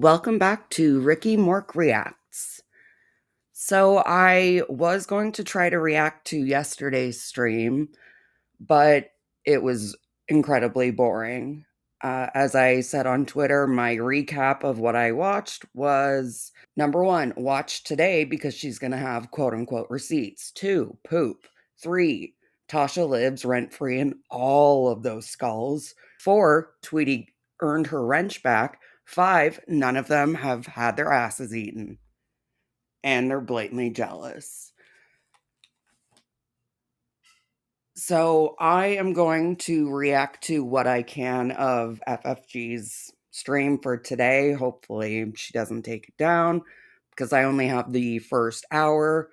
welcome back to Ricky Mork Reacts. So, I was going to try to react to yesterday's stream, but it was incredibly boring. As I said on Twitter, my recap of what I watched was number one, watch today because she's going to have quote unquote receipts. Two, poop. Three, Tasha lives rent free in all of those skulls. Four, Tweety earned her wrench back. Five, none of them have had their asses eaten. And they're blatantly jealous. So I am going to react to what I can of FFG's stream for today. Hopefully, she doesn't take it down because I only have the first hour.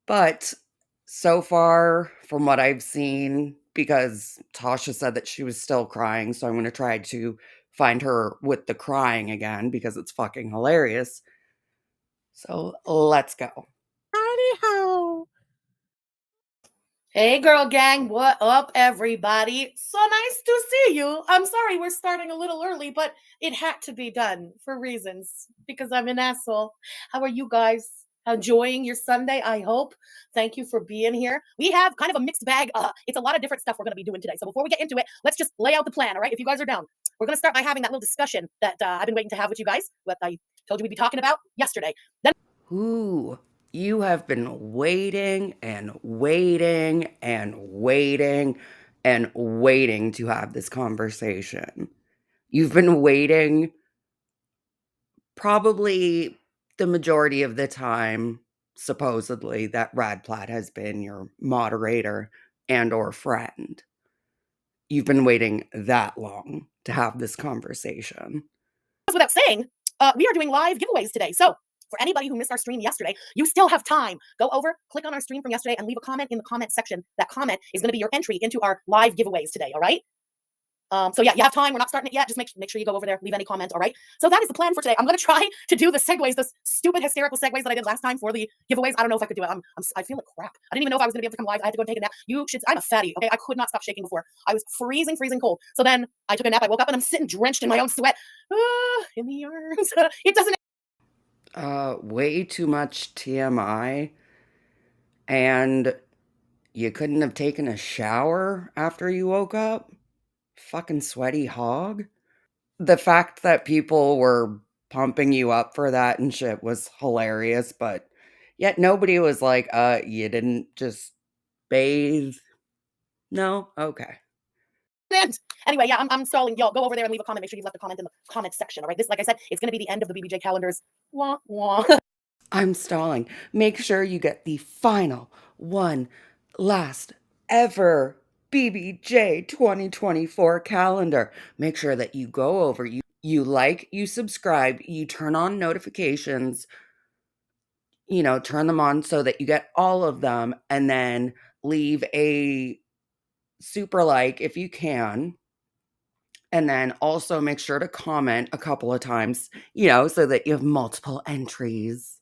But so far, from what I've seen, because Tasha said that she was still crying, so I'm going to try to find her with the crying again because it's fucking hilarious. So let's go. Howdy ho. Hey, Gorl Gang, what up, everybody? So nice to see you. I'm sorry we're starting a little early, but it had to be done for reasons because I'm an asshole. How are you guys? Enjoying your Sunday, I hope. Thank you for being here. We have kind of a mixed bag. It's a lot of different stuff we're going to be doing today. So before we get into it, let's just lay out the plan, all right? If you guys are down, we're going to start by having that little discussion that I've been waiting to have with you guys, what I told you we'd be talking about yesterday. Then Ooh, you have been waiting and waiting and waiting and waiting to have this conversation. You've been waiting probably the majority of the time, supposedly, that RadPlaid has been your moderator and or friend. You've been waiting that long to have this conversation. without saying, we are doing live giveaways today. So for anybody who missed our stream yesterday, you still have time. Go over, click on our stream from yesterday, and leave a comment in the comment section. That comment is going to be your entry into our live giveaways today, all right? So yeah, you have time. We're not starting it yet. Just make sure you go over there, leave any comments, all right? So that is the plan for today. I'm going to try to do the segues, the stupid hysterical segues that I did last time for the giveaways. I don't know if I could do it. I feel like crap. I didn't even know if I was going to be able to come live. I had to go and take a nap. I'm a fatty, okay? I could not stop shaking before. I was freezing cold. So then I took a nap. I woke up and I'm sitting drenched in my own sweat. In the arms. It doesn't. Way too much TMI, and you couldn't have taken a shower after you woke up? Fucking sweaty hog. The fact that people were pumping you up for that and shit was hilarious, but yet nobody was like, you didn't just bathe? No? Okay. Anyway, yeah, I'm stalling. Y'all go over there and leave a comment. Make sure you left a comment in the comment section. All right. This, like I said, it's going to be the end of the BBJ calendars. Wah, wah. I'm stalling. Make sure you get the final one last ever BBJ 2024 calendar. Make sure that you go over, you like, you subscribe, you turn on notifications, turn them on so that you get all of them, and then leave a super like if you can. And then also make sure to comment a couple of times, so that you have multiple entries.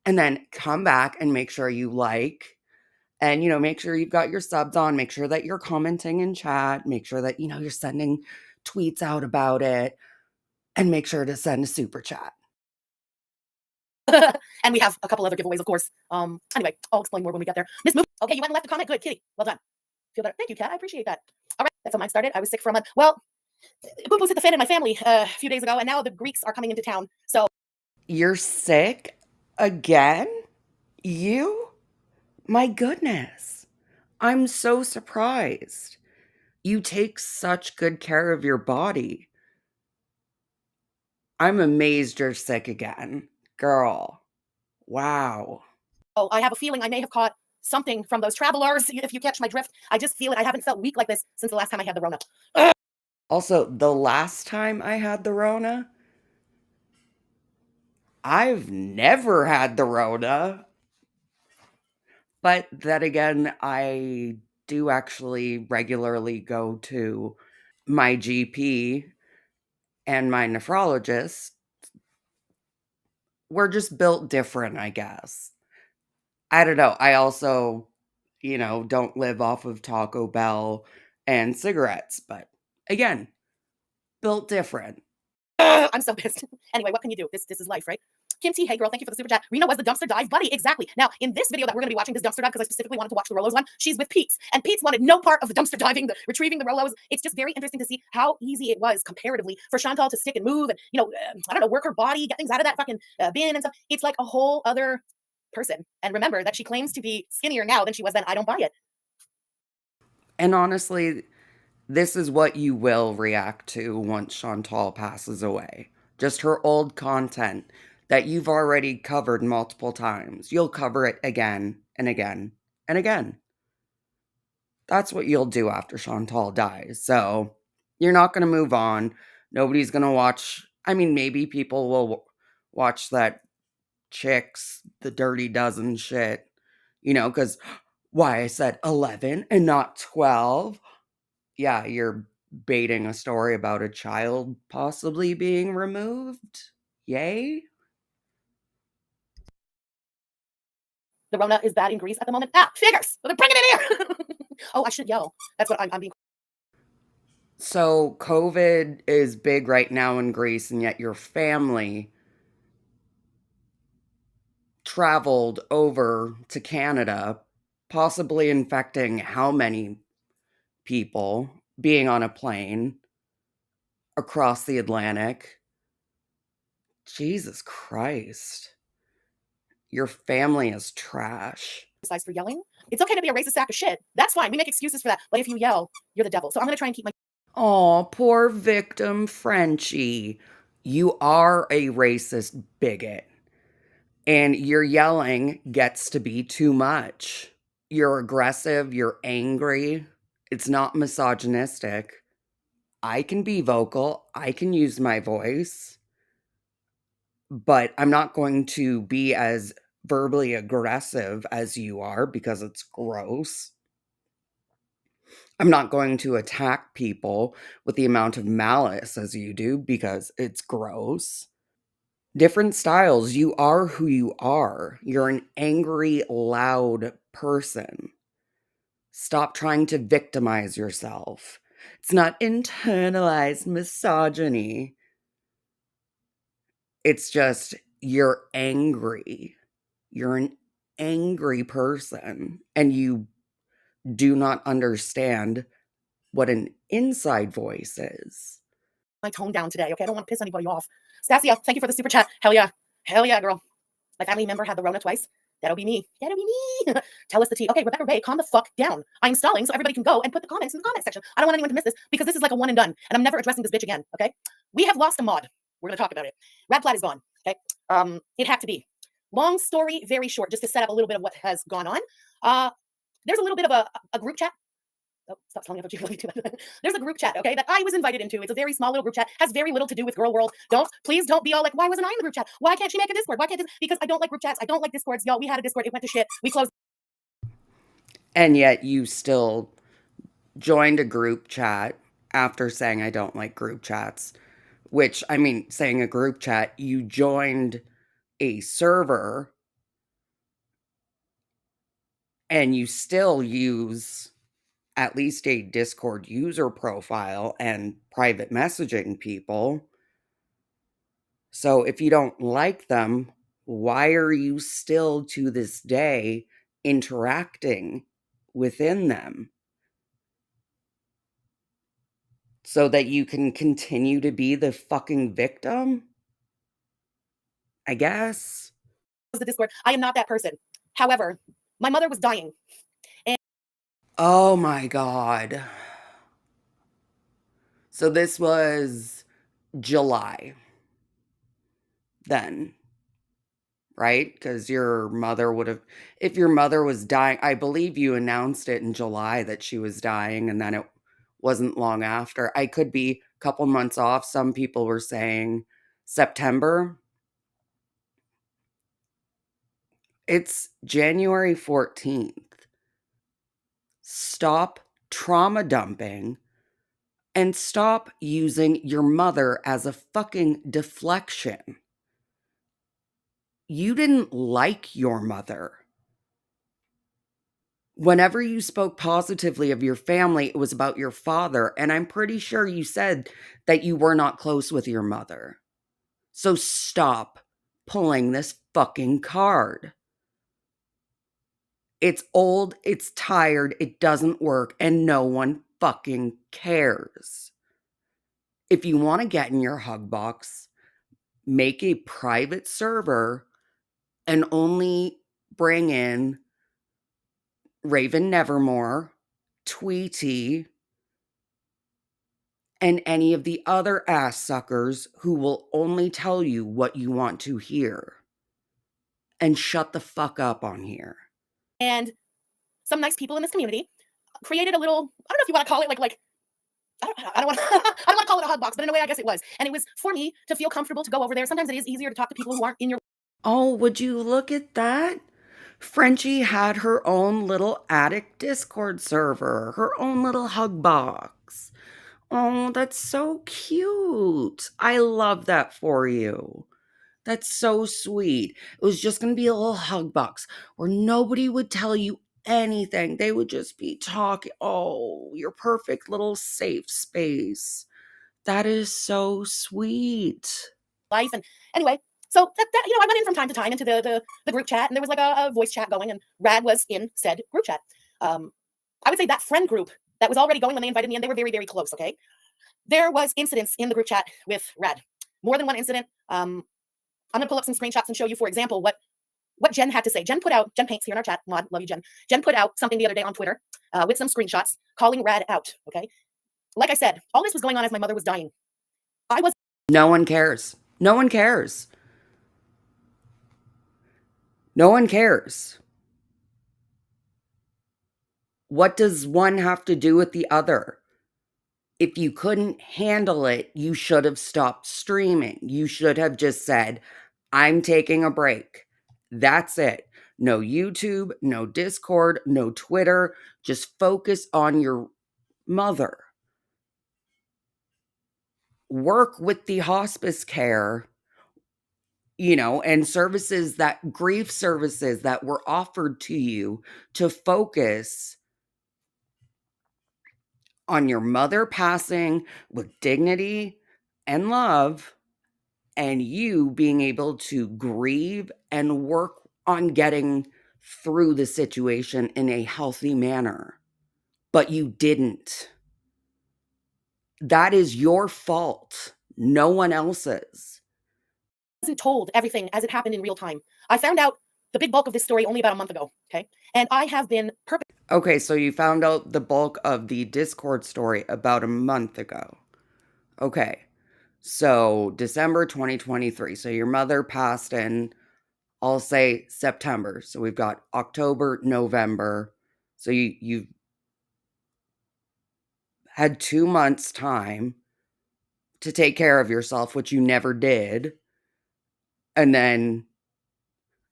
And then come back and make sure you like and, make sure you've got your subs on, make sure that you're commenting in chat, make sure that, you're sending tweets out about it, and make sure to send a super chat. And we have a couple other giveaways, of course. Anyway, I'll explain more when we get there. Miss Move. Okay, you went and left a comment. Good, Kitty. Well done. Feel better. Thank you, Kat. I appreciate that. All right, that's how mine started. I was sick for a month. Well, boo-boos hit the fan in my family a few days ago, and now the Greeks are coming into town. So You're sick again? You? My goodness. I'm so surprised. You take such good care of your body. I'm amazed you're sick again. Girl. Wow. I have a feeling I may have caught something from those travelers, if you catch my drift. I just feel it. I haven't felt weak like this since the last time I had the Rona. Also, the last time I had the Rona, I've never had the Rona. But then again, I do actually regularly go to my GP and my nephrologist. We're just built different, I guess. I don't know. I also, don't live off of Taco Bell and cigarettes, but again, built different. I'm so pissed. Anyway, what can you do? This is life, right? Kim T, hey girl, thank you for the super chat. Rena was the dumpster dive buddy. Exactly. Now, in this video that we're going to be watching, this dumpster dive, because I specifically wanted to watch the Rolos one, she's with Pete's. And Pete's wanted no part of the dumpster diving, the retrieving the Rolos. It's just very interesting to see how easy it was comparatively for Chantal to stick and move and, I don't know, work her body, get things out of that fucking bin and stuff. It's like a whole other person. And remember that she claims to be skinnier now than she was then. I don't buy it. And honestly, this is what you will react to once Chantal passes away. Just her old content that you've already covered multiple times. You'll cover it again and again and again. That's what you'll do after Chantal dies. So you're not going to move on. Nobody's going to watch. I mean, maybe people will watch that Chicks, the Dirty Dozen shit, because why I said 11 and not 12. Yeah, you're baiting a story about a child possibly being removed. Yay. The Rona is bad in Greece at the moment. Ah, figures. Well, they're bringing it here. Oh, I should yell. That's what I'm being. So COVID is big right now in Greece, and yet your family traveled over to Canada, possibly infecting how many people, being on a plane across the Atlantic. Jesus Christ. Your family is trash. Size for yelling. It's okay to be a racist sack of shit. That's fine. We make excuses for that. But if you yell, you're the devil. So I'm going to try and keep my. Aw, poor victim Frenchie. You are a racist bigot. And your yelling gets to be too much. You're aggressive, you're angry. It's not misogynistic. I can be vocal, I can use my voice, but I'm not going to be as verbally aggressive as you are because it's gross. I'm not going to attack people with the amount of malice as you do because it's gross. Different styles. You are who you are. You're an angry, loud person. Stop trying to victimize yourself. It's not internalized misogyny. It's just you're angry. You're an angry person, and you do not understand what an inside voice is. My tone down today, okay? I don't want to piss anybody off. Stasia, thank you for the super chat. Hell yeah. Hell yeah, girl. My family member had the Rona twice. That'll be me. That'll be me. Tell us the tea. Okay, Rebecca Ray, calm the fuck down. I'm stalling so everybody can go and put the comments in the comment section. I don't want anyone to miss this because this is like a one and done, and I'm never addressing this bitch again, okay? We have lost a mod. We're going to talk about it. RadPlaid is gone, okay? It had to be. Long story, very short, just to set up a little bit of what has gone on. There's a little bit of a group chat. Oh, stop telling me about you. There's a group chat, okay, that I was invited into. It's a very small little group chat. Has very little to do with Girl World. Please don't be all like, why wasn't I in the group chat? Why can't she make a Discord? Why can't this? Because I don't like group chats. I don't like Discords. Y'all, we had a Discord. It went to shit. We closed. And yet you still joined a group chat after saying I don't like group chats, which, I mean, saying a group chat, you joined a server and you still use at least a Discord user profile and private messaging people. So if you don't like them, why are you still to this day interacting within them? So that you can continue to be the fucking victim? I guess. The Discord. I am not that person. However, my mother was dying. Oh my god. So this was July then, right? Because your mother would have, if your mother was dying, I believe you announced it in July that she was dying, and then it wasn't long after. I could be a couple months off. Some people were saying September. It's January 14th. Stop trauma dumping and stop using your mother as a fucking deflection. You didn't like your mother. Whenever you spoke positively of your family, it was about your father, and I'm pretty sure you said that you were not close with your mother. So stop pulling this fucking card. It's old, it's tired, it doesn't work, and no one fucking cares. If you want to get in your hug box, make a private server and only bring in Raven Nevermore, Tweety, and any of the other ass suckers who will only tell you what you want to hear. And shut the fuck up on here. And some nice people in this community created a little, I don't know if you want to call it like I don't want to I don't want to call it a hug box, but in a way I guess it was. And it was for me to feel comfortable to go over there. Sometimes it is easier to talk to people who aren't in your Oh, would you look at that? Frenchie had her own little attic Discord server, her own little hug box. Oh, that's so cute. I love that for you. That's so sweet. It was just going to be a little hug box where nobody would tell you anything. They would just be talking. Oh, your perfect little safe space. That is so sweet. life. And anyway, so that I went in from time to time into the group chat, and there was like a voice chat going, and Rad was in said group chat. I would say that friend group that was already going when they invited me, and they were very, very close. Okay, there was incidents in the group chat with Rad, more than one incident. I'm gonna pull up some screenshots and show you, for example, what Jen had to say. Jen put out GenPaints here in our chat. Mod, love you, Jen. Jen put out something the other day on Twitter with some screenshots calling Rad out. Okay, like I said, all this was going on as my mother was dying. I was No one cares. No one cares. No one cares. What does one have to do with the other? If you couldn't handle it, you should have stopped streaming. You should have just said, I'm taking a break. That's it. No YouTube, no Discord, no Twitter. Just focus on your mother. Work with the hospice care, and services grief services that were offered to you to focus on your mother passing with dignity and love, and you being able to grieve and work on getting through the situation in a healthy manner. But you didn't. That is your fault, no one else's. wasn't told everything as it happened in real time. I found out the big bulk of this story only about a month ago. Okay, and I have been Okay, so you found out the bulk of the Discord story about a month ago. Okay, so December 2023. So your mother passed in, I'll say, September. So we've got October, November. So you've had 2 months time to take care of yourself, which you never did. And then,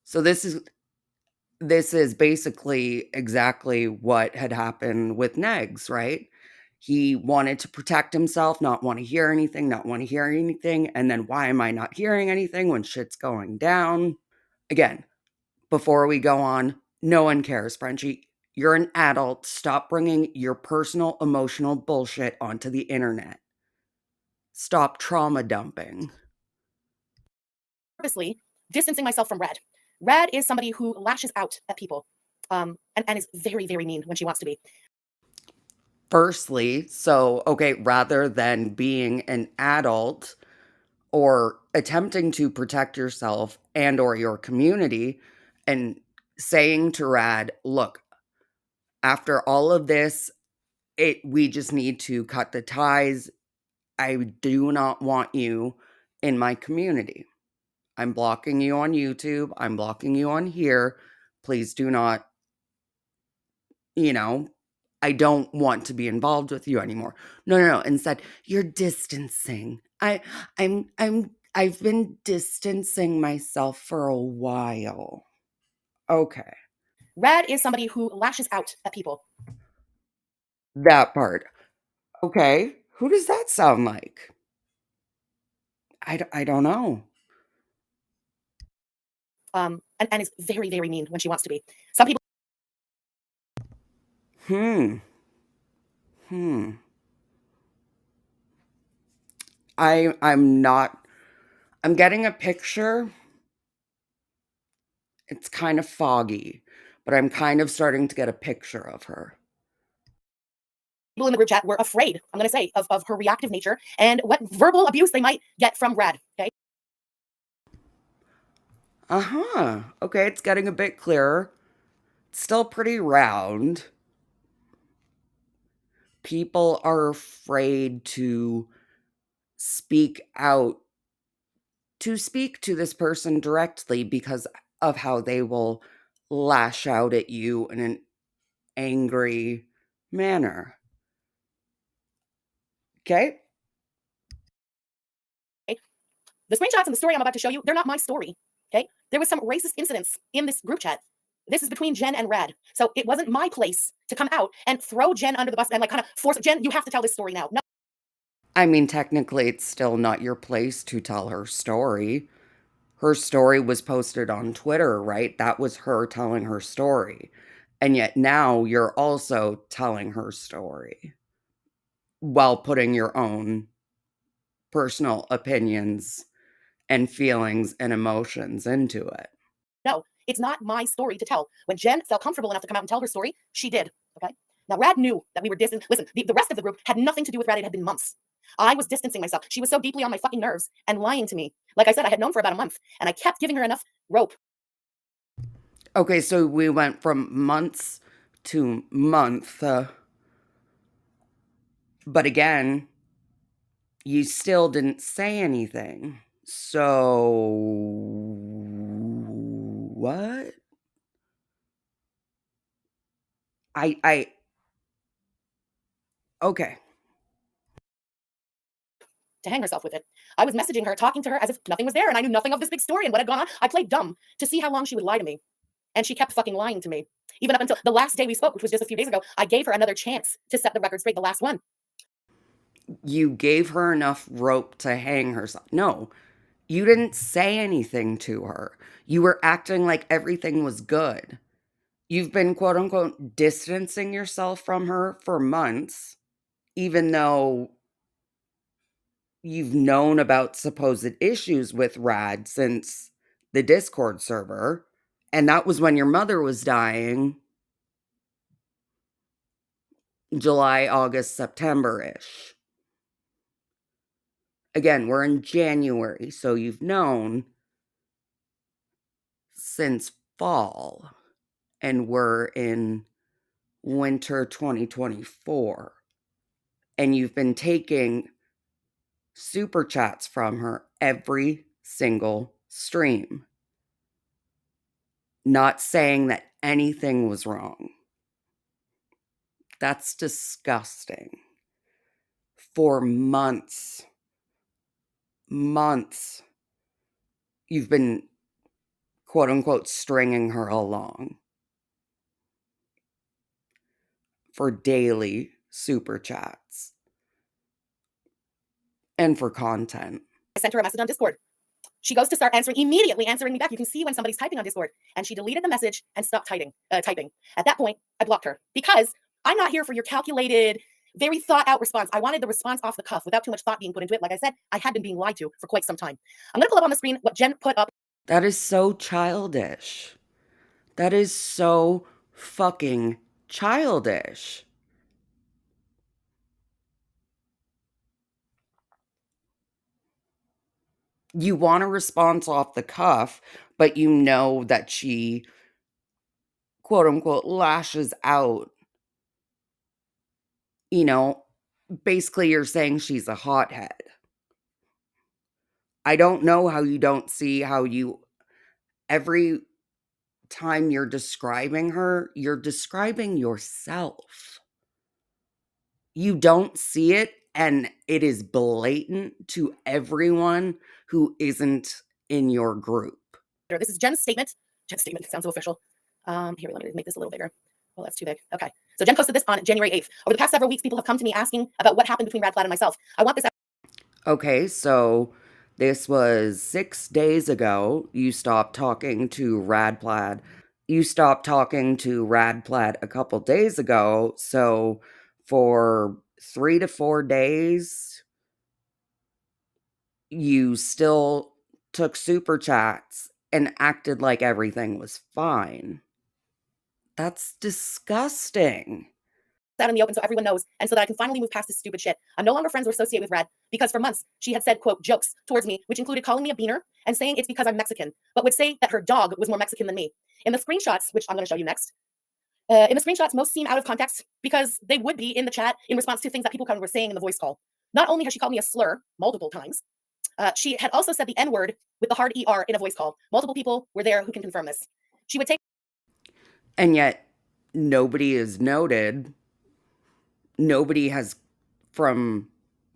so this is basically exactly what had happened with Negs, right? He wanted to protect himself, not want to hear anything, not want to hear anything. And then, why am I not hearing anything when shit's going down? Again, before we go on, no one cares, Frenchie. You're an adult. Stop bringing your personal, emotional bullshit onto the internet. Stop trauma dumping. purposely distancing myself from Rad. Rad is somebody who lashes out at people, and is very, very mean when she wants to be. Firstly, so, okay, rather than being an adult or attempting to protect yourself and or your community and saying to Rad, look, after all of this, we just need to cut the ties. I do not want you in my community. I'm blocking you on YouTube. I'm blocking you on here. Please do not, you know, I don't want to be involved with you anymore. No, no, no. Instead, you're distancing. I've been distancing myself for a while. Okay. Rad is somebody who lashes out at people, That part. Okay. Who does that sound like? I don't know. and is very, very mean when she wants to be. Some people Hmm. Hmm. I'm not I'm getting a picture. It's kind of foggy, but I'm kind of starting to get a picture of her. People in the group chat were afraid, I'm going to say, of her reactive nature and what verbal abuse they might get from Rad. Okay. Uh-huh. Okay, it's getting a bit clearer. It's still pretty round. People are afraid to speak out, to speak to this person directly because of how they will lash out at you in an angry manner. Okay? The screenshots and the story I'm about to show you, they're not my story. Okay. There was some racist incidents in this group chat. This is between Jen and Rad. So it wasn't my place to come out and throw Jen under the bus and like kind of force Jen, you have to tell this story now. No. I mean, technically, it's still not your place to tell her story. Her story was posted on Twitter, right? That was her telling her story. And yet now you're also telling her story while putting your own personal opinions and feelings and emotions into it. No, it's not my story to tell. When Jen felt comfortable enough to come out and tell her story, she did. Okay. Now, Rad knew that we were distant. Listen, the rest of the group had nothing to do with Rad. It had been months. I was distancing myself. She was so deeply on my fucking nerves and lying to me. Like I said, I had known for about a month, and I kept giving her enough rope. Okay, so we went from months to month. But again, you still didn't say anything. So, what? I, okay. To hang herself with it. I was messaging her, talking to her as if nothing was there, and I knew nothing of this big story and what had gone on. I played dumb to see how long she would lie to me. And she kept fucking lying to me. Even up until the last day we spoke, which was just a few days ago, I gave her another chance to set the record straight, the last one. You gave her enough rope to hang herself. No, you didn't say anything to her. You were acting like everything was good. You've been quote unquote distancing yourself from her for months, even though you've known about supposed issues with Rad since the Discord server. And that was when your mother was dying, July, August, September ish. Again, we're in January, so you've known since fall, and we're in winter 2024. And you've been taking super chats from her every single stream, not saying that anything was wrong. That's disgusting. For months, you've been quote unquote stringing her along for daily super chats and for content. I sent her a message on Discord. She goes to start immediately answering me back. You can see when somebody's typing on Discord. And she deleted the message and stopped typing. At that point, I blocked her because I'm not here for your calculated, very thought out response. I wanted the response off the cuff without too much thought being put into it. Like I said, I had been being lied to for quite some time. I'm going to pull up on the screen what Jen put up. That is so childish. That is so fucking childish. You want a response off the cuff, but you know that she, quote unquote, lashes out. You know, basically, you're saying she's a hothead. I don't know how you don't see how you, every time you're describing her, you're describing yourself. You don't see it, and it is blatant to everyone who isn't in your group. This is Jen's statement. Jen's statement sounds so official. Here, let me make this a little bigger. Well, that's too big. Okay. So Jen posted this on January 8th. Over the past several weeks, people have come to me asking about what happened between RadPlaid and myself. I want this. Okay, so this was 6 days ago. You stopped talking to RadPlaid. you stopped talking to RadPlaid a couple days ago, so for 3 to 4 days, you still took super chats and acted like everything was fine. That's disgusting. Out in the open so everyone knows, and so that I can finally move past this stupid shit. I'm no longer friends or associated with Rad because for months she had said, quote, jokes towards me, which included calling me a beaner and saying it's because I'm Mexican, but would say that her dog was more Mexican than me. In the screenshots, which I'm going to show you next, in the screenshots, most seem out of context because they would be in the chat in response to things that people were saying in the voice call. Not only has she called me a slur multiple times, she had also said the N word with the hard ER in a voice call. Multiple people were there who can confirm this. She would take. And yet, nobody is noted. Nobody has, from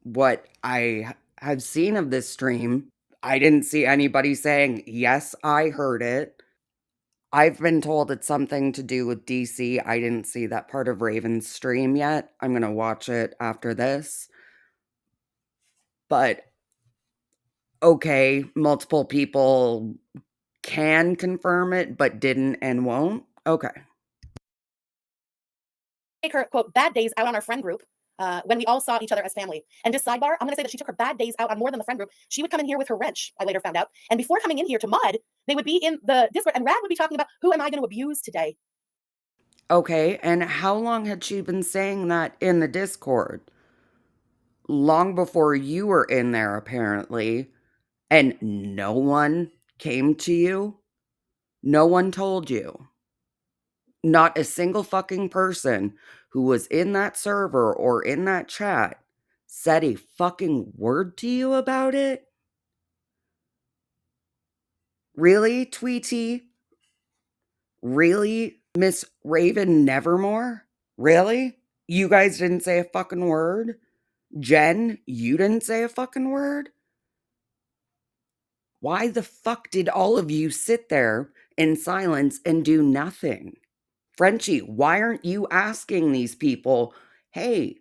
what I have seen of this stream, I didn't see anybody saying, yes, I heard it. I've been told it's something to do with DC. I didn't see that part of Raven's stream yet. I'm going to watch it after this. But okay, multiple people can confirm it, but didn't and won't. Okay. Take her, quote, bad days out on our friend group when we all saw each other as family. And just sidebar, I'm going to say that she took her bad days out on more than the friend group. She would come in here with her wrench, I later found out. And before coming in here to mod, they would be in the Discord, and Rad would be talking about, who am I going to abuse today? Okay, and how long had she been saying that in the Discord? Long before you were in there, apparently, and no one came to you? No one told you? Not a single fucking person who was in that server or in that chat said a fucking word to you about it? Really, Tweety? Really, Miss Raven Nevermore? Really? You guys didn't say a fucking word? Jen, you didn't say a fucking word? Why the fuck did all of you sit there in silence and do nothing? Frenchie, why aren't you asking these people, hey,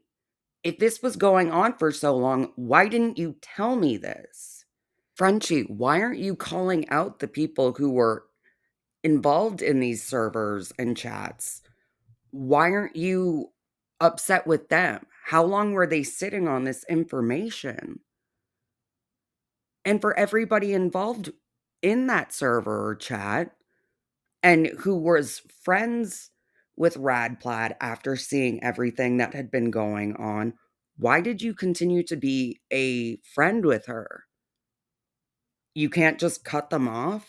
if this was going on for so long, why didn't you tell me this? Frenchie, why aren't you calling out the people who were involved in these servers and chats? Why aren't you upset with them? How long were they sitting on this information? And for everybody involved in that server or chat and who was friends with RadPlaid after seeing everything that had been going on, why did you continue to be a friend with her? You can't just cut them off?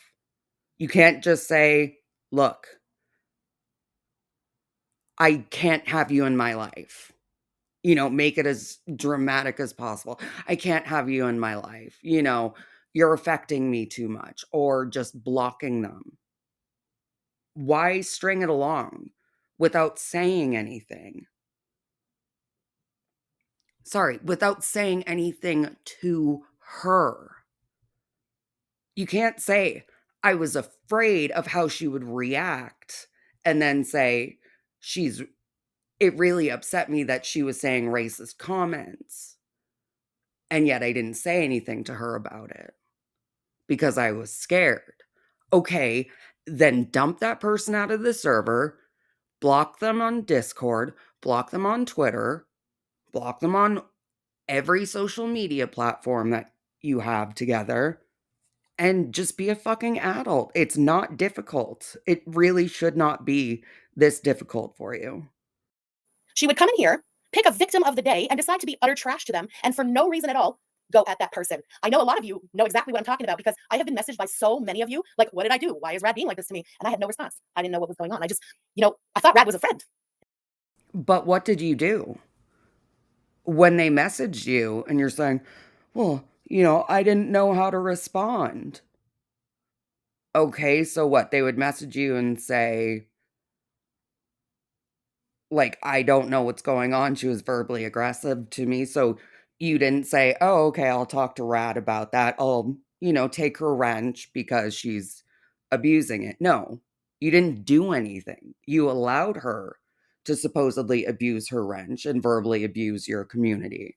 You can't just say, look, I can't have you in my life. Make it as dramatic as possible. I can't have you in my life. You're affecting me too much, or just blocking them. Why string it along without saying anything? Sorry, without saying anything to her. You can't say, I was afraid of how she would react, and then say, it really upset me that she was saying racist comments. And yet I didn't say anything to her about it because I was scared. Okay, then dump that person out of the server, block them on Discord, block them on Twitter, block them on every social media platform that you have together, and just be a fucking adult. It's not difficult. It really should not be this difficult for you. She would come in here, pick a victim of the day, and decide to be utter trash to them, and for no reason at all, go at that person. I know a lot of you know exactly what I'm talking about because I have been messaged by so many of you, like, what did I do? Why is Rad being like this to me? And I had no response. I didn't know what was going on. I just, I thought Rad was a friend. But what did you do? When they messaged you and you're saying, well, I didn't know how to respond. Okay, so what? They would message you and say, like, I don't know what's going on. She was verbally aggressive to me. So you didn't say, oh, okay, I'll talk to Rad about that. I'll, take her wrench because she's abusing it. No, you didn't do anything. You allowed her to supposedly abuse her wrench and verbally abuse your community.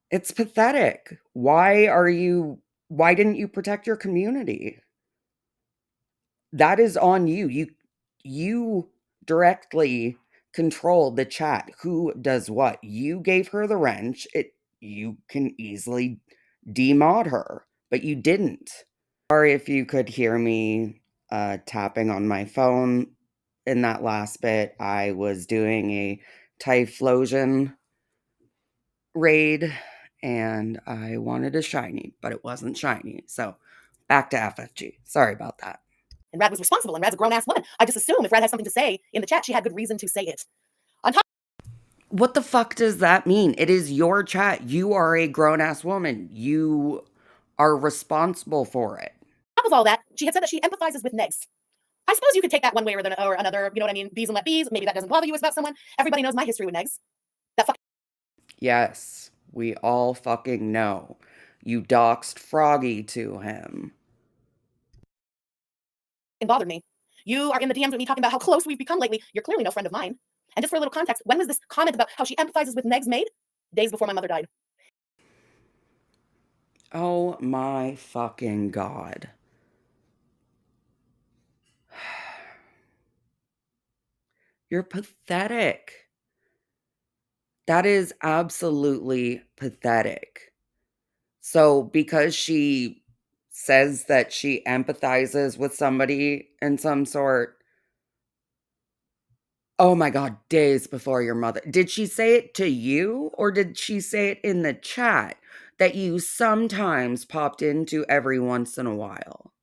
It's pathetic. Why didn't you protect your community? that is on you. You directly control the chat. Who does what? You gave her the wrench. You can easily demod her, but you didn't. Sorry if you could hear me tapping on my phone in that last bit. I was doing a Typhlosion raid and I wanted a shiny, but it wasn't shiny. So back to FFG. Sorry about that. And Rad was responsible, and Rad's a grown-ass woman. I just assume if Rad has something to say in the chat, she had good reason to say it. On top What the fuck does that mean? It is your chat. You are a grown-ass woman. You are responsible for it. of all that, she had said that she empathizes with negs. I suppose you could take that one way or another. You know what I mean? Bees and let bees. Maybe that doesn't bother you about someone. Everybody knows my history with negs. That Yes, we all fucking know. You doxed Froggy to him. bothered me. You are in the DMs with me talking about how close we've become lately. You're clearly no friend of mine. And just for a little context, when was this comment about how she empathizes with negs made? Days before my mother died. Oh my fucking god. You're pathetic. That is absolutely pathetic. So, because she says that she empathizes with somebody in some sort, oh my god, days before your mother. Did she say it to you or did she say it in the chat that you sometimes popped into every once in a while?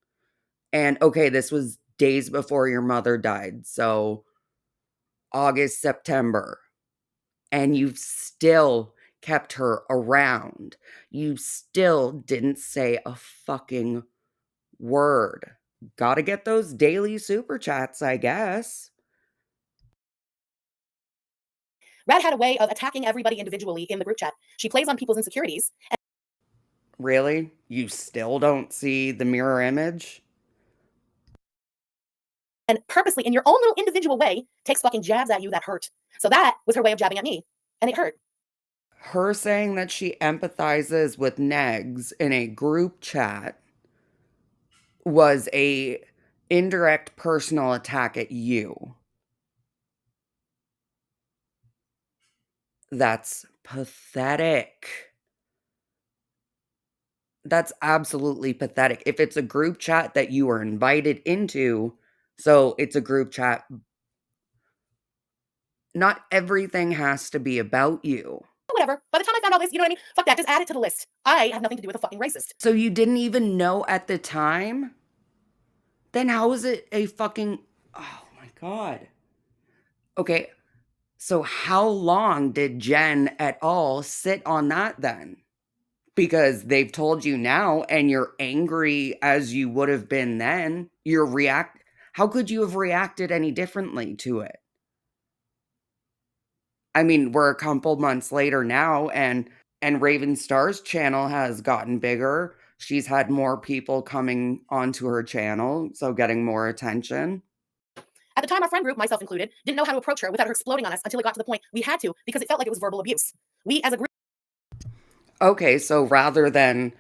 And okay, this was days before your mother died. So, August, September. And you've still kept her around. You still didn't say a fucking word. Gotta get those daily super chats, I guess. Rad had a way of attacking everybody individually in the group chat. She plays on people's insecurities. Really? You still don't see the mirror image? And purposely, in your own little individual way, takes fucking jabs at you that hurt. So that was her way of jabbing at me. And it hurt. Her saying that she empathizes with negs in a group chat was a indirect personal attack at you. That's pathetic. That's absolutely pathetic. If it's a group chat that you were invited into, so it's a group chat, not everything has to be about you. Whatever. By the time I found all this, you know what I mean? Fuck that. Just add it to the list. I have nothing to do with a fucking racist. So you didn't even know at the time? Then how is it a fucking... Oh my god. Okay, so how long did Jen et al. Sit on that then? Because they've told you now and you're angry as you would have been then. How could you have reacted any differently to it? I mean, we're a couple months later now and Raven Star's channel has gotten bigger. She's had more people coming onto her channel, so getting more attention. At the time, our friend group, myself included, didn't know how to approach her without her exploding on us until it got to the point we had to because it felt like it was verbal abuse. We as a group. Okay, so rather than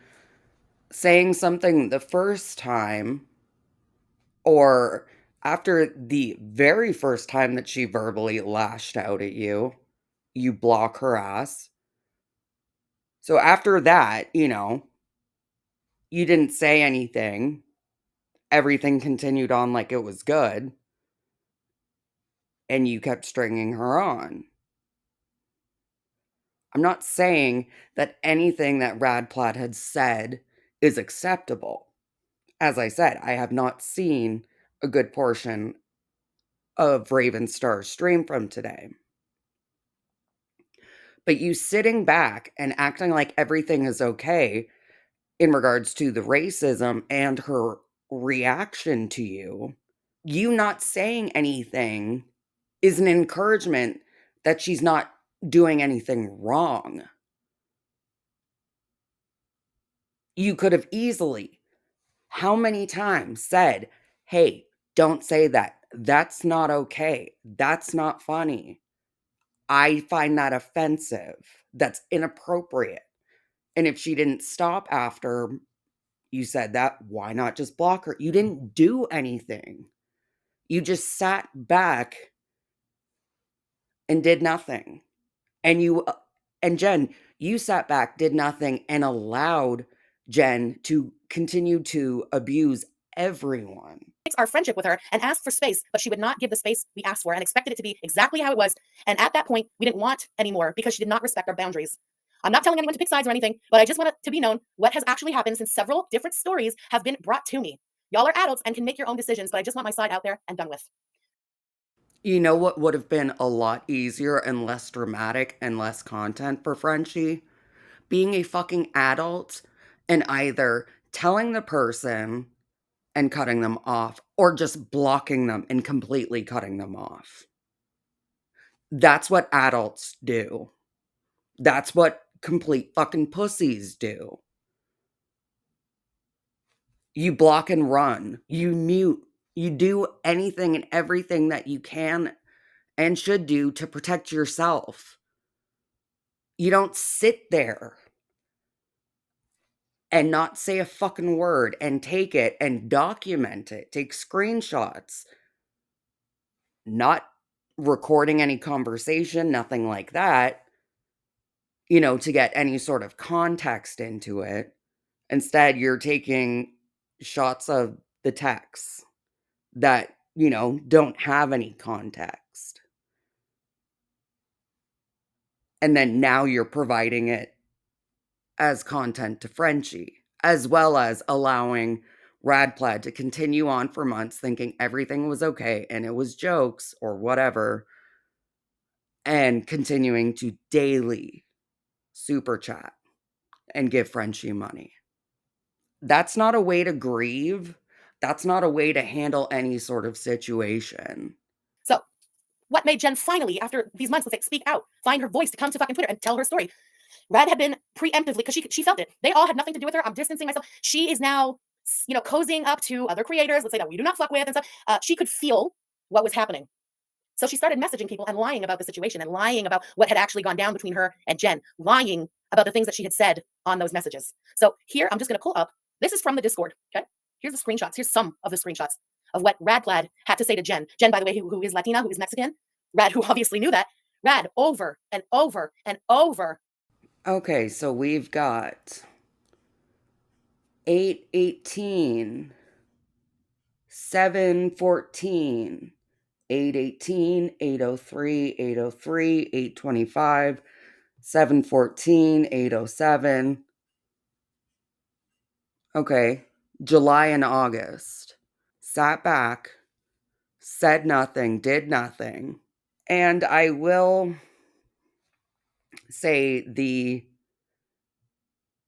saying something the first time or after the very first time that she verbally lashed out at you, you block her ass. So after that, you didn't say anything. Everything continued on like it was good. And you kept stringing her on. I'm not saying that anything that RadPlaid had said is acceptable. As I said, I have not seen a good portion of Raven Star's stream from today. But you sitting back and acting like everything is okay in regards to the racism and her reaction to you not saying anything is an encouragement that she's not doing anything wrong. You could have easily, how many times said, hey, don't say that. That's not okay. That's not funny. I find that offensive. That's inappropriate. And if she didn't stop after, You said that. Why not just block her? You didn't do anything. You just sat back and did nothing. And Jen, you sat back, did nothing, and allowed Jen to continue to abuse everyone. Our friendship with her and asked for space, but she would not give the space we asked for and expected it to be exactly how it was. And at that point, we didn't want anymore because she did not respect our boundaries. I'm not telling anyone to pick sides or anything, but I just want it to be known what has actually happened since several different stories have been brought to me. Y'all are adults and can make your own decisions, but I just want my side out there and done with. You know what would have been a lot easier and less dramatic and less content for Frenchie? Being a fucking adult and either telling the person and cutting them off or just blocking them and completely cutting them off. That's what adults do. That's what complete fucking pussies do. You block and run. You mute. You do anything and everything that you can and should do to protect yourself. You don't sit there and not say a fucking word and take it and document it. Take screenshots. Not recording any conversation, nothing like that, to get any sort of context into it. Instead, you're taking shots of the texts that, don't have any context. And then now you're providing it as content to Frenchie, as well as allowing RadPlaid to continue on for months thinking everything was okay and it was jokes or whatever, and continuing to daily super chat and give Frenchie money. That's not a way to grieve. That's not a way to handle any sort of situation. So, what made Jen finally, after these months, let's say, speak out, find her voice to come to fucking Twitter and tell her story? Rad had been preemptively, because she felt it. They all had nothing to do with her. I'm distancing myself. She is now, cozying up to other creators, let's say, that we do not fuck with and stuff. She could feel what was happening. So she started messaging people and lying about the situation and lying about what had actually gone down between her and Jen, lying about the things that she had said on those messages. So here, I'm just going to pull up. This is from the Discord. Okay. Here's the screenshots. Here's some of the screenshots of what RadPlaid had to say to Jen. Jen, by the way, who is Latina, who is Mexican. Rad, who obviously knew that. Rad, over and over and over. Okay, so we've got 8/18, 7/14, 8/18, 8/03, 8/03, 8/25, 7/14, 8/07. Okay, July and August. Sat back, said nothing, did nothing. And I will say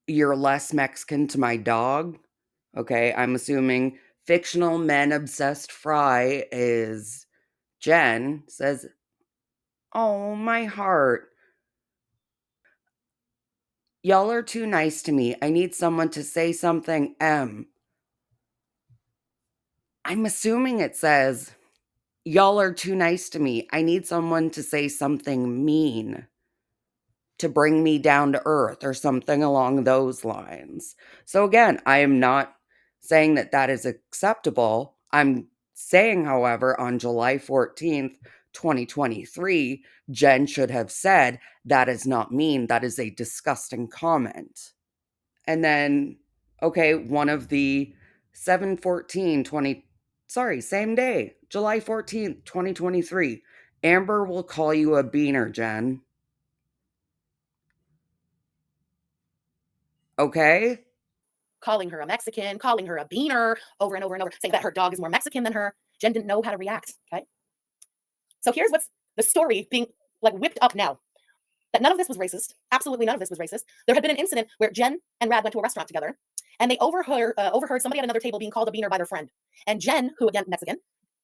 you're less Mexican to my dog. Okay, I'm assuming fictional men obsessed fry is Jen says, "Oh, my heart. Y'all are too nice to me. I need someone to say something M." I'm assuming it says, "Y'all are too nice to me. I need someone to say something mean to bring me down to earth," or something along those lines. So again, I am not saying that that is acceptable. I'm saying, however, on July 14th, 2023, Jen should have said, "That is not mean. That is a disgusting comment." And then, okay, one of the 7/14/20, sorry, same day, July 14th, 2023, Amber will call you a beaner, Jen. Okay? Calling her a Mexican, calling her a beaner over and over and over, saying that her dog is more Mexican than her. Jen didn't know how to react. Okay. So here's what's the story being like whipped up now. That none of this was racist. Absolutely none of this was racist. There had been an incident where Jen and Rad went to a restaurant together, and they overheard somebody at another table being called a beaner by their friend. And Jen, who again Mexican,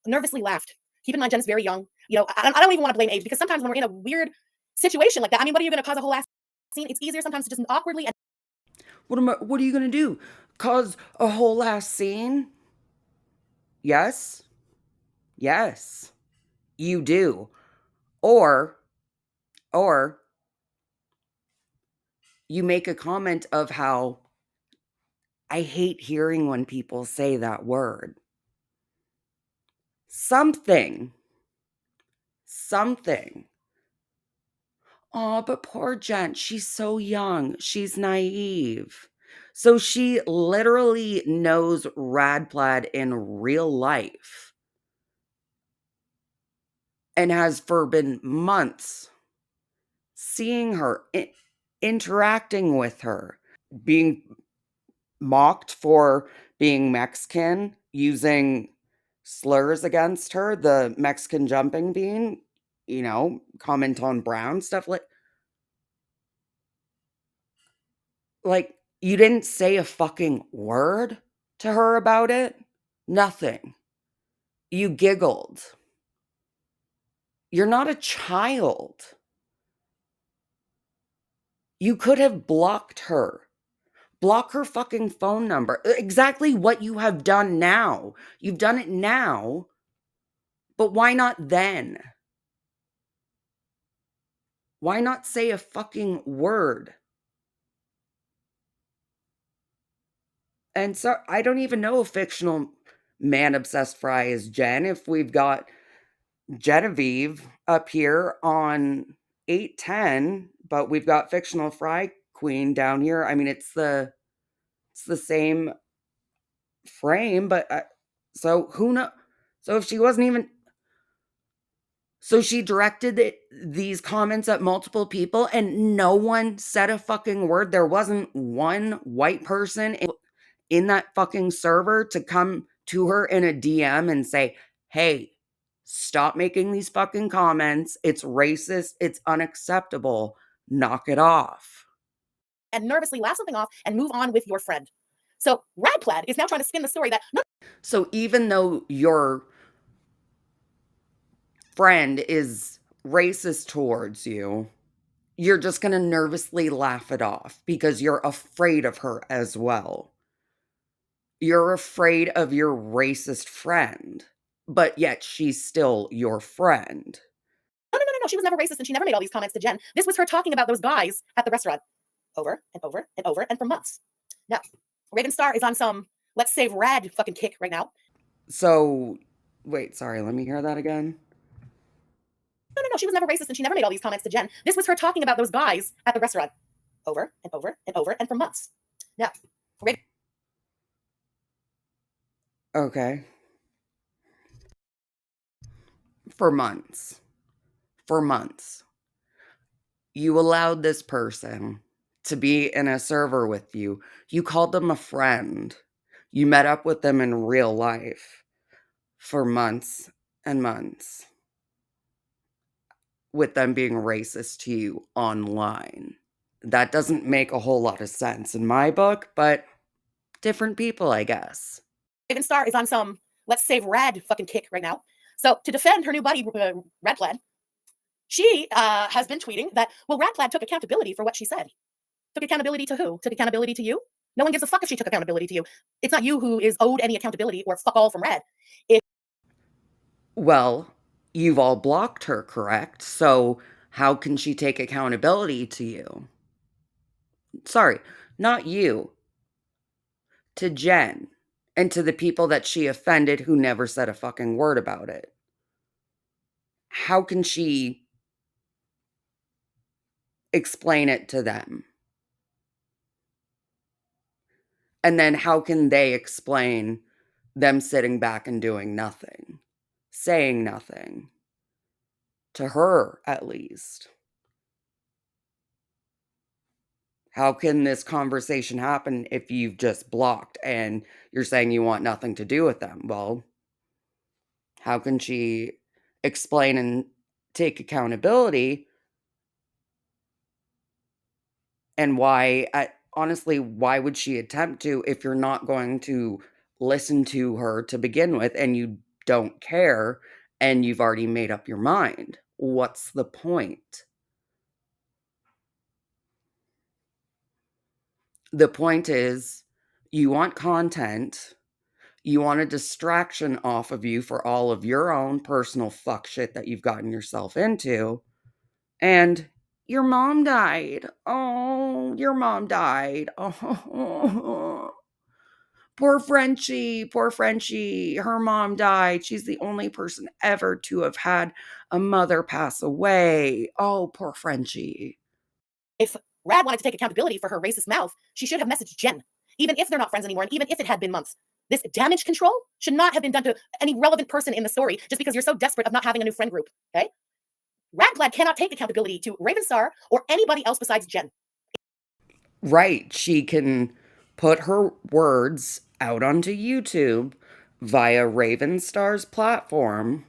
nervously laughed. Keep in mind, Jen is very young. I don't even want to blame age, because sometimes when we're in a weird situation like that, I mean, what are you going to cause a whole ass scene? It's easier sometimes to just awkwardly and What are you gonna do? Cause a whole ass scene? Yes? Yes. You do. Or, or you make a comment of how I hate hearing when people say that word. Something. Something. Oh, but poor Jen, she's so young. She's naive. So she literally knows RadPlaid in real life and has for been months seeing her, interacting with her, being mocked for being Mexican, using slurs against her, the Mexican jumping bean, comment on brown stuff like you didn't say a fucking word to her about it. Nothing. You giggled. You're not a child. You could have blocked her. Block her fucking phone number. Exactly what you have done now. You've done it now, but why not then? Why not say a fucking word? And so I don't even know if fictional man obsessed fry is Jen. If we've got Genevieve up here on 810, but we've got fictional fry queen down here. I mean, it's the same frame, but so who know? So if she wasn't even, so she directed these comments at multiple people and no one said a fucking word. There wasn't one white person in that fucking server to come to her in a DM and say, hey, stop making these fucking comments. It's racist. It's unacceptable. Knock it off. And nervously laugh something off and move on with your friend. So RadPlaid is now trying to spin the story that so even though your friend is racist towards you, you're just going to nervously laugh it off because you're afraid of her as well. You're afraid of your racist friend, but yet she's still your friend. no, she was never racist and she never made all these comments to Jen. This was her talking about those guys at the restaurant over and over and over and for months. Now, Raven Star is on some let's save Rad fucking kick right now. So, wait, sorry, let me hear that again. No, she was never racist and she never made all these comments to Jen. This was her talking about those guys at the restaurant over and over and over and for months. Now, Raven. Okay. For months. For months. You allowed this person to be in a server with you. You called them a friend. You met up with them in real life for months and months, with them being racist to you online. That doesn't make a whole lot of sense in my book, but different people, I guess. Raven Star is on some let's save Rad fucking kick right now. So to defend her new buddy, RadPlaid, she has been tweeting that, well, RadPlaid took accountability for what she said. Took accountability to who? Took accountability to you? No one gives a fuck if she took accountability to you. It's not you who is owed any accountability or fuck all from Rad. Well, you've all blocked her, correct? So how can she take accountability to you? Sorry, not you. To Jen and to the people that she offended who never said a fucking word about it. How can she explain it to them? And then how can they explain them sitting back and doing nothing, saying nothing? To her, at least. How can this conversation happen if you've just blocked and you're saying you want nothing to do with them? Well, how can she explain and take accountability? And honestly, why would she attempt to if you're not going to listen to her to begin with and you don't care and you've already made up your mind? What's the point? The point is, you want content, you want a distraction off of you for all of your own personal fuck shit that you've gotten yourself into, and your mom died. Oh, your mom died. Oh. Poor Frenchie, poor Frenchie. Her mom died. She's the only person ever to have had a mother pass away. Oh, poor Frenchie. If Rad wanted to take accountability for her racist mouth, she should have messaged Jen, even if they're not friends anymore, and even if it had been months. This damage control should not have been done to any relevant person in the story just because you're so desperate of not having a new friend group, okay? RadPlaid cannot take accountability to Ravenstar or anybody else besides Jen. Right. She can put her words out onto YouTube via Ravenstar's platform.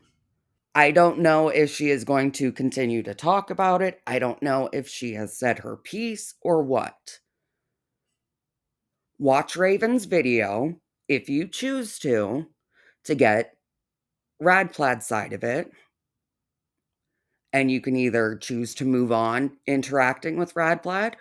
I don't know if she is going to continue to talk about it. I don't know if she has said her piece or what. Watch Raven's video if you choose to get RadPlaid's side of it. And you can either choose to move on interacting with RadPlaid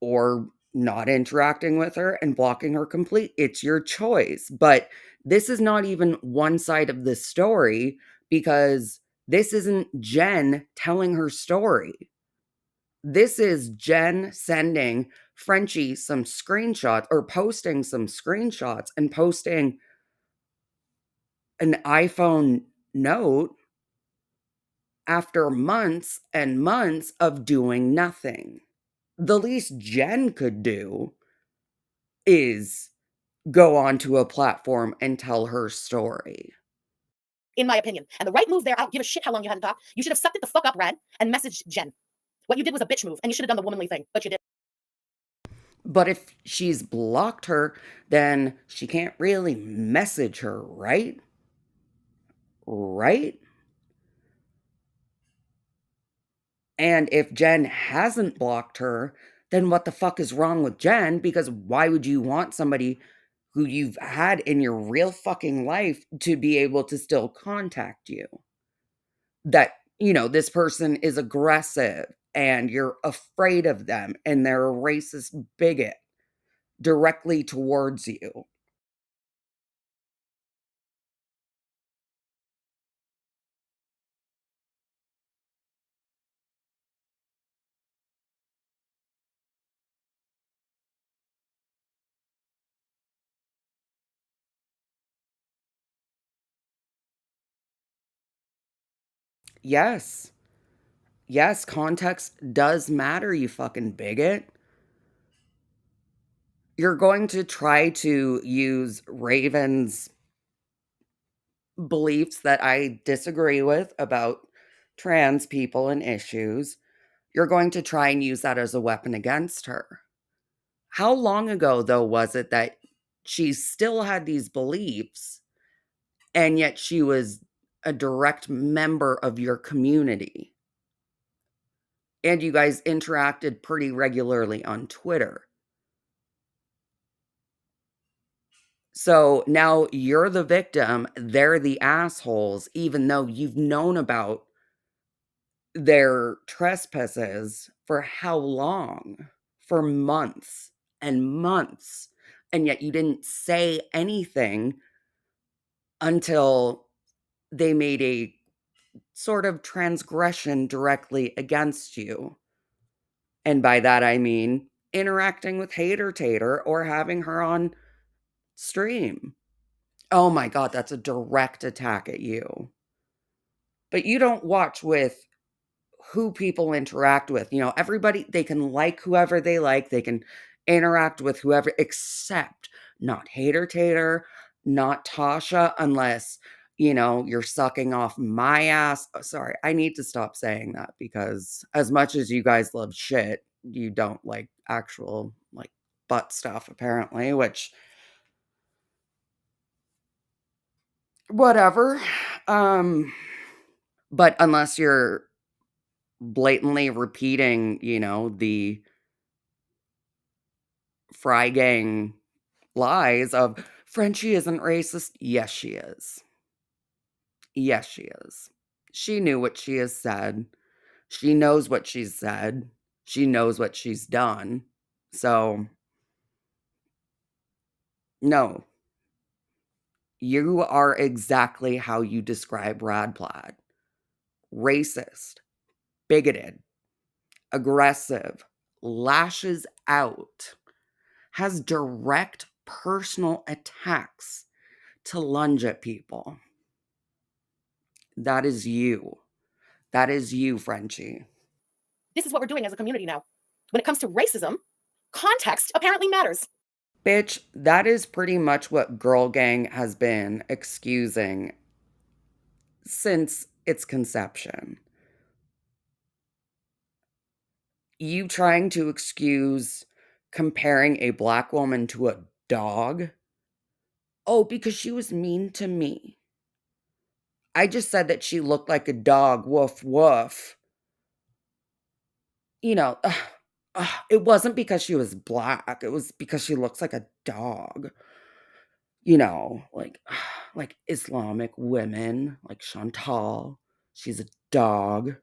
or not interacting with her and blocking her complete. It's your choice. But this is not even one side of the story because this isn't Jen telling her story. This is Jen sending Frenchie some screenshots or posting some screenshots and posting an iPhone note after months and months of doing nothing. The least Jen could do is go onto a platform and tell her story. In my opinion. And the right move there, I don't give a shit how long you hadn't talked. You should have sucked it the fuck up, Rad, and messaged Jen. What you did was a bitch move, and you should have done the womanly thing, but you did. But if she's blocked her, then she can't really message her, right? Right? And if Jen hasn't blocked her, then what the fuck is wrong with Jen? Because why would you want somebody who you've had in your real fucking life to be able to still contact you? That, this person is aggressive and you're afraid of them and they're a racist bigot directly towards you. Yes. Yes, context does matter, you fucking bigot. You're going to try to use Raven's beliefs that I disagree with about trans people and issues. You're going to try and use that as a weapon against her. How long ago, though, was it that she still had these beliefs and yet she was a direct member of your community? And you guys interacted pretty regularly on Twitter. So now you're the victim, they're the assholes, even though you've known about their trespasses for how long? For months and months. And yet you didn't say anything until they made a sort of transgression directly against you. And by that I mean interacting with Hater Tater or having her on stream. Oh my god, that's a direct attack at you. But you don't watch with who people interact with. Everybody, they can like whoever they can interact with whoever, except not Hater Tater, not Tasha, unless, you're sucking off my ass. Oh, sorry, I need to stop saying that because as much as you guys love shit, you don't like actual, like, butt stuff, apparently, which, whatever. But unless you're blatantly repeating, the Fry Gang lies of Frenchie isn't racist. Yes, she is. Yes, she is. She knew what she has said. She knows what she's said. She knows what she's done. So, no, you are exactly how you describe RadPlaid. Racist, bigoted, aggressive, lashes out, has direct personal attacks to lunge at people. That is you. That is you, Frenchie. This is what we're doing as a community now. When it comes to racism, context apparently matters. Bitch, that is pretty much what Gorl Gang has been excusing since its conception. You trying to excuse comparing a black woman to a dog? Oh, because she was mean to me. I just said that she looked like a dog, woof, woof. You know, it wasn't because she was black, it was because she looks like a dog. You know, like Islamic women, like Chantal, she's a dog.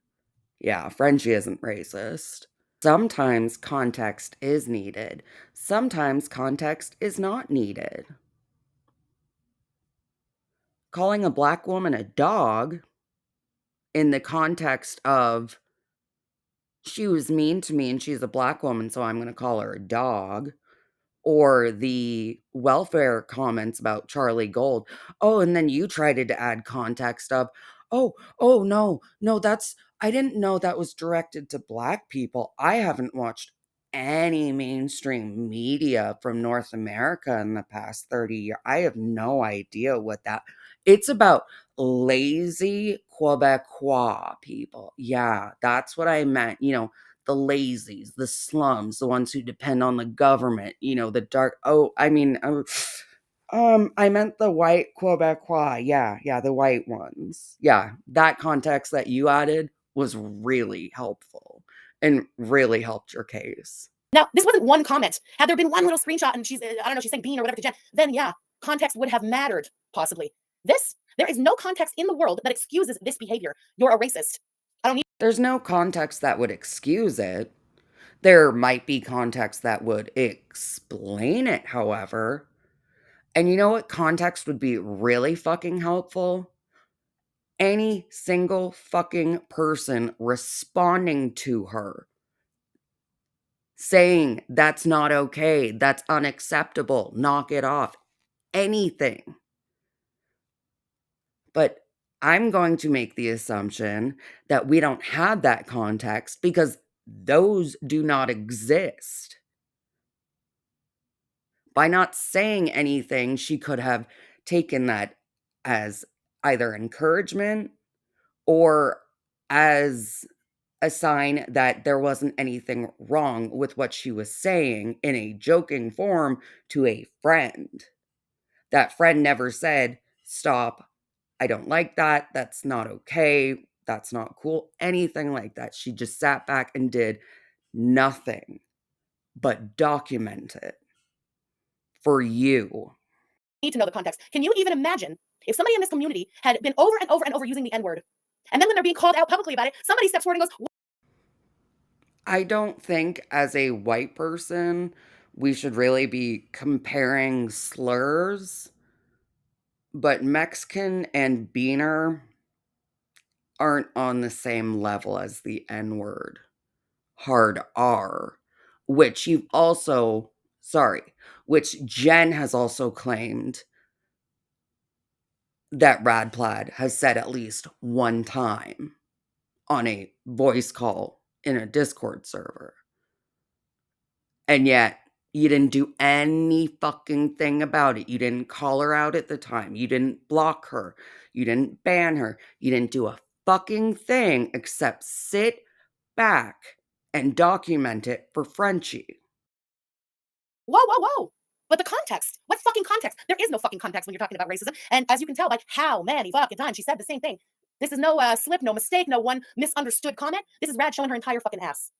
Yeah, Frenchie isn't racist. Sometimes context is needed. Sometimes context is not needed. Calling a black woman a dog in the context of she was mean to me and she's a black woman, so I'm going to call her a dog. Or the welfare comments about Charlie Gold. Oh, and then you tried to add context of, oh, no, I didn't know that was directed to black people. I haven't watched any mainstream media from North America in the past 30 years. I have no idea what that. It's about lazy Quebecois people. Yeah, that's what I meant. The lazies, the slums, the ones who depend on the government, the dark I meant the white Quebecois. Yeah, the white ones. Yeah, that context that you added was really helpful and really helped your case. Now, this wasn't one comment. Had there been one little screenshot and she's, I don't know, she's saying bean or whatever to Jen, then yeah, context would have mattered, possibly. There is no context in the world that excuses this behavior. You're a racist. There's no context that would excuse it. There might be context that would explain it, however. And you know what context would be really fucking helpful? Any single fucking person responding to her saying, that's not okay, that's unacceptable, knock it off, anything. But I'm going to make the assumption that we don't have that context because those do not exist. By not saying anything, she could have taken that as either encouragement or as a sign that there wasn't anything wrong with what she was saying in a joking form to a friend. That friend never said, "Stop, I don't like that, that's not okay, that's not cool," anything like that. She just sat back and did nothing but document it for you. Need to know the context. Can you even imagine if somebody in this community had been over and over and over using the N-word, and then when they're being called out publicly about it, somebody steps forward and goes, I don't think as a white person we should really be comparing slurs, but Mexican and Beaner aren't on the same level as the N word, hard R, which you've also, sorry, which Jen has also claimed that RadPlaid has said at least one time on a voice call in a Discord server. And yet, you didn't do any fucking thing about it. You didn't call her out at the time. You didn't block her. You didn't ban her. You didn't do a fucking thing except sit back and document it for Frenchie. whoa. But the context, what fucking context? There is no fucking context when you're talking about racism. And as you can tell by how many fucking times she said the same thing. This is no slip, no mistake, no one misunderstood comment. This is Rad showing her entire fucking ass.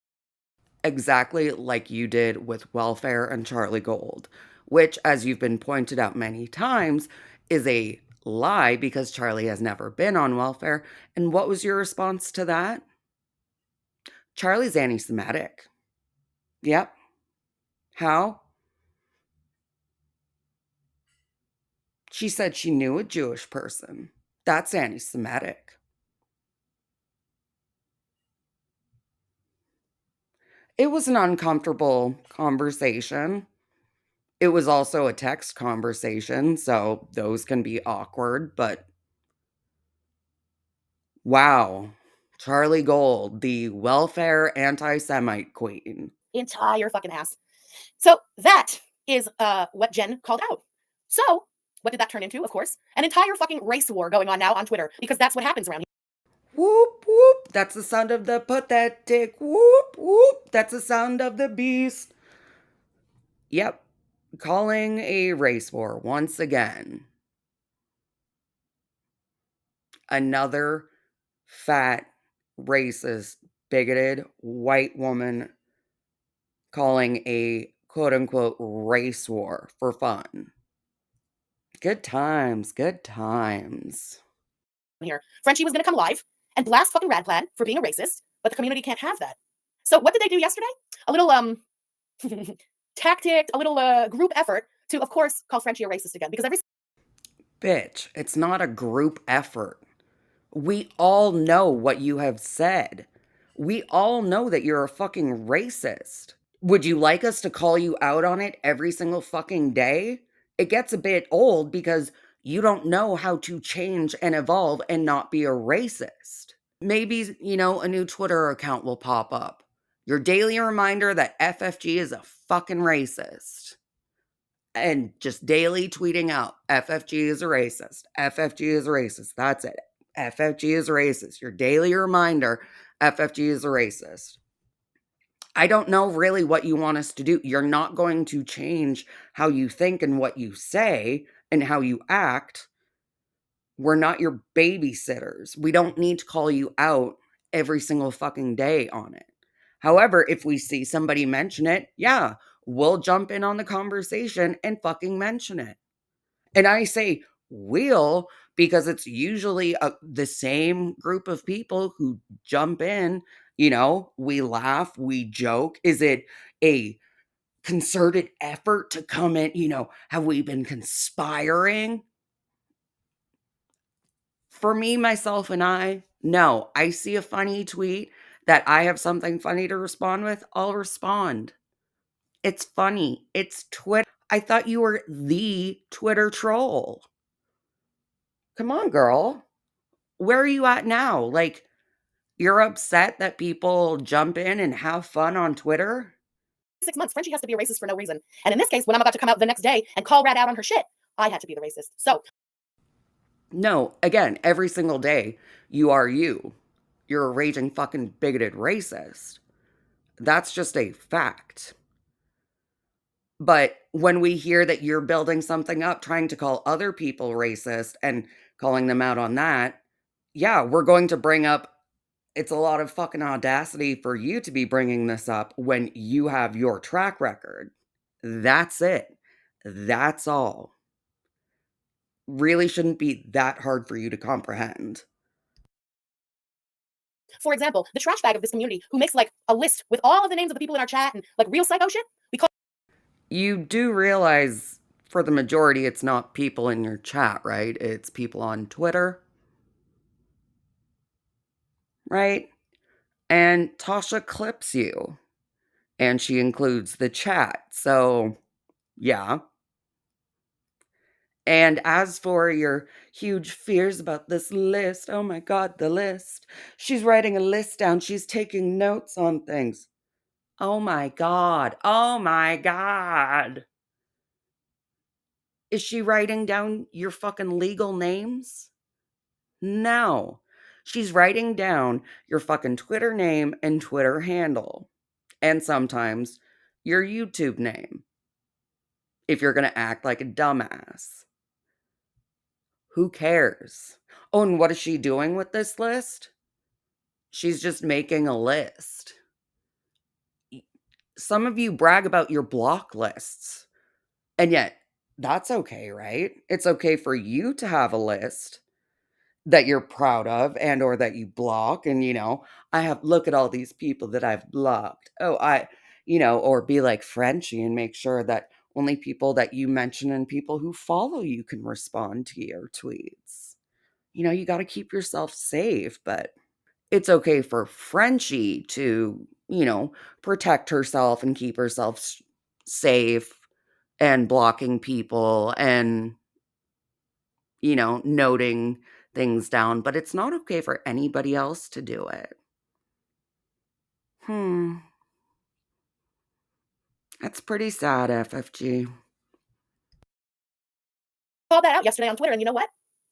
Exactly like you did with welfare and Charlie Gold, which, as you've been pointed out many times, is a lie because Charlie has never been on welfare. And what was your response to that? Charlie's anti Semitic. Yep. How? She said she knew a Jewish person. That's anti Semitic. It was an uncomfortable conversation. It was also a text conversation, so those can be awkward, but wow. Charlie Gold, the welfare anti-Semite queen. Entire fucking ass. So that is what Jen called out. So what did that turn into? Of course, an entire fucking race war going on now on Twitter, because that's what happens around here. Whoop, whoop. That's the sound of the pathetic. Whoop, whoop. That's the sound of the beast. Yep. Calling a race war once again. Another fat, racist, bigoted white woman calling a quote unquote race war for fun. Good times, good times. Here, Frenchie was gonna come live and blast fucking RadPlaid for being a racist, but the community can't have that. So what did they do yesterday? A little tactic, a little group effort to, of course, call Frenchie a racist again, because every Bitch, it's not a group effort. We all know what you have said. We all know that you're a fucking racist. Would you like us to call you out on it every single fucking day? It gets a bit old because you don't know how to change and evolve and not be a racist. Maybe, a new Twitter account will pop up. Your daily reminder that FFG is a fucking racist. And just daily tweeting out, FFG is a racist. FFG is a racist. That's it. FFG is a racist. Your daily reminder, FFG is a racist. I don't know really what you want us to do. You're not going to change how you think and what you say and how you act. We're not your babysitters. We don't need to call you out every single fucking day on it. However, if we see somebody mention it, yeah, we'll jump in on the conversation and fucking mention it. And I say will because it's usually the same group of people who jump in. We laugh, we joke. Is it a concerted effort to come in? Have we been conspiring? For me, myself, and I, no. I see a funny tweet that I have something funny to respond with, I'll respond. It's funny. It's Twitter. I thought you were the Twitter troll. Come on, girl. Where are you at now? Like, you're upset that people jump in and have fun on Twitter? 6 months, Frenchie has to be a racist for no reason. And in this case, when I'm about to come out the next day and call Rad out on her shit, I had to be the racist. So No, again, every single day, you are you. You're a raging fucking bigoted racist. That's just a fact. But when we hear that you're building something up, trying to call other people racist and calling them out on that, yeah, we're going to bring up it's a lot of fucking audacity for you to be bringing this up when you have your track record. That's it. That's all. Really shouldn't be that hard for you to comprehend. for example, the trash bag of this community who makes like a list with all of the names of the people in our chat and like real psycho shit, we call You do realize for the majority it's not people in your chat, right? It's people on Twitter, right? And Tasha clips you and she includes the chat. So, yeah. And as for your huge fears about this list, oh my God, the list. She's writing a list down. She's taking notes on things. Oh my God. Oh my God. Is she writing down your fucking legal names? No. She's writing down your fucking Twitter name and Twitter handle. And sometimes your YouTube name. If you're going to act like a dumbass. Who cares? Oh, and what is she doing with this list? She's just making a list. Some of you brag about your block lists, and yet that's okay, right? It's okay for you to have a list that you're proud of and or that you block and I have look at all these people that I've blocked. Oh, or be like Frenchie and make sure that only people that you mention and people who follow you can respond to your tweets. You got to keep yourself safe, but it's okay for Frenchie to, protect herself and keep herself safe and blocking people and, noting things down, but it's not okay for anybody else to do it. That's pretty sad, FFG. Called that out yesterday on Twitter, and you know what?